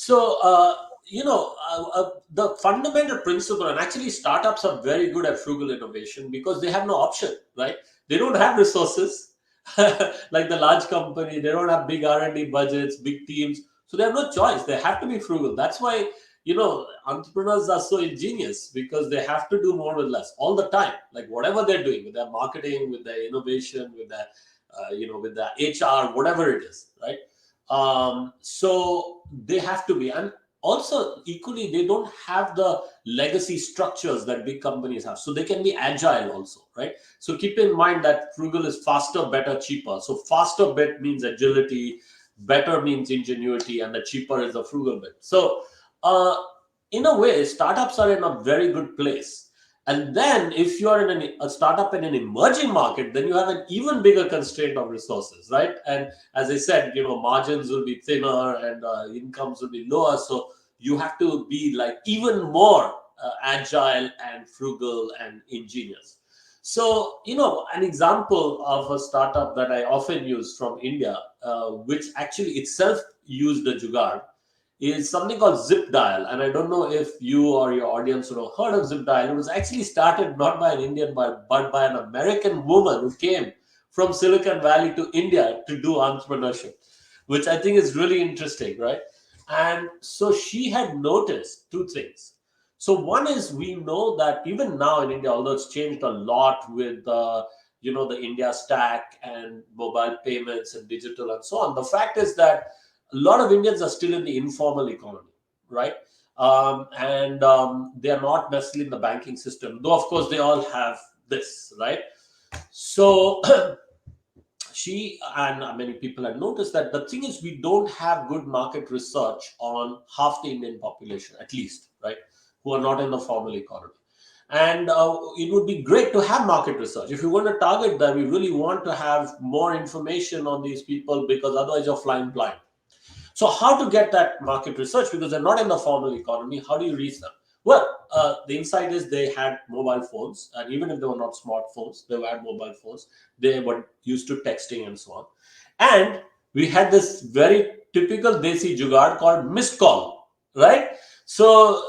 So, the fundamental principle, and actually startups are very good at frugal innovation because they have no option, right? They don't have resources like the large company. They don't have big R&D budgets, big teams. So they have no choice. They have to be frugal. That's why, entrepreneurs are so ingenious because they have to do more with less all the time. Like whatever they're doing with their marketing, with their innovation, with their, with their HR, whatever it is, right? So they have to be, and also equally they don't have the legacy structures that big companies have, so they can be agile also, right? So keep in mind that frugal is faster, better, cheaper. So faster bit means agility, better means ingenuity, and the cheaper is the frugal bit. So uh, in a way startups are in a very good place. And then if you are in a startup in an emerging market, then you have an even bigger constraint of resources, right? And as I said, margins will be thinner and incomes will be lower. So you have to be like even more agile and frugal and ingenious. So, an example of a startup that I often use from India, which actually itself used the Jugaad, is something called ZipDial. And I don't know if you or your audience would have heard of ZipDial. It was actually started not by an Indian, but by an American woman who came from Silicon Valley to India to do entrepreneurship, which I think is really interesting, right? And so she had noticed two things. So one is, we know that even now in India, although it's changed a lot with the India stack and mobile payments and digital and so on, the fact is that a lot of Indians are still in the informal economy, right? And they are not necessarily in the banking system, though of course they all have this, right? So she and many people have noticed that the thing is, we don't have good market research on half the Indian population, at least, right, who are not in the formal economy. And it would be great to have market research. If you want to target them, we really want to have more information on these people, because otherwise you're flying blind. So how to get that market research, because they're not in the formal economy? How do you reach them? Well, the insight is they had mobile phones, and even if they were not smartphones, they had mobile phones. They were used to texting and so on. And we had this very typical Desi Jugaad called missed call, right? So,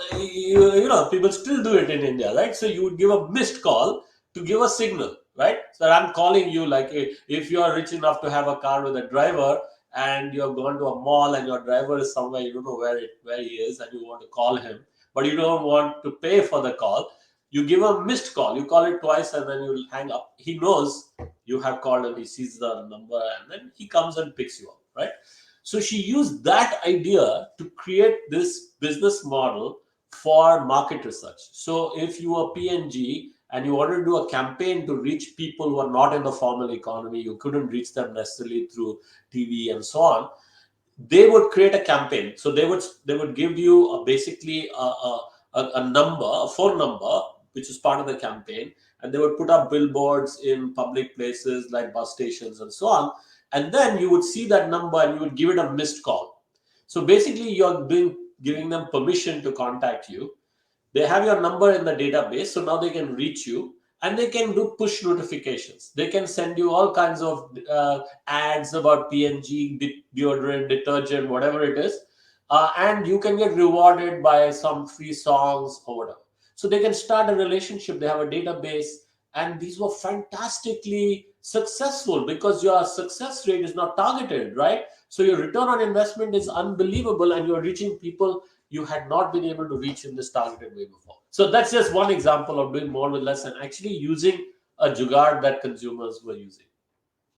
people still do it in India, right? So you would give a missed call to give a signal, right? So I'm calling you, like if you are rich enough to have a car with a driver, and you have gone to a mall and your driver is somewhere, you don't know where he is, and you want to call him, but you don't want to pay for the call. You give a missed call, you call it twice, and then you hang up. He knows you have called, and he sees the number, and then he comes and picks you up, right? So she used that idea to create this business model for market research. So if you are PNG and you wanted to do a campaign to reach people who are not in the formal economy, you couldn't reach them necessarily through TV and so on, they would create a campaign. So they would give you basically a number, a phone number, which is part of the campaign, and they would put up billboards in public places like bus stations and so on. And then you would see that number and you would give it a missed call. So basically you're giving them permission to contact you. They have your number in the database, so now they can reach you, and they can do push notifications. They can send you all kinds of ads about PNG, deodorant, detergent, whatever it is, and you can get rewarded by some free songs or whatever. So they can start a relationship. They have a database, and these were fantastically successful because your success rate is not targeted, right? So your return on investment is unbelievable, and you're reaching people you had not been able to reach in this targeted way before. So that's just one example of doing more with less and actually using a jugaad that consumers were using.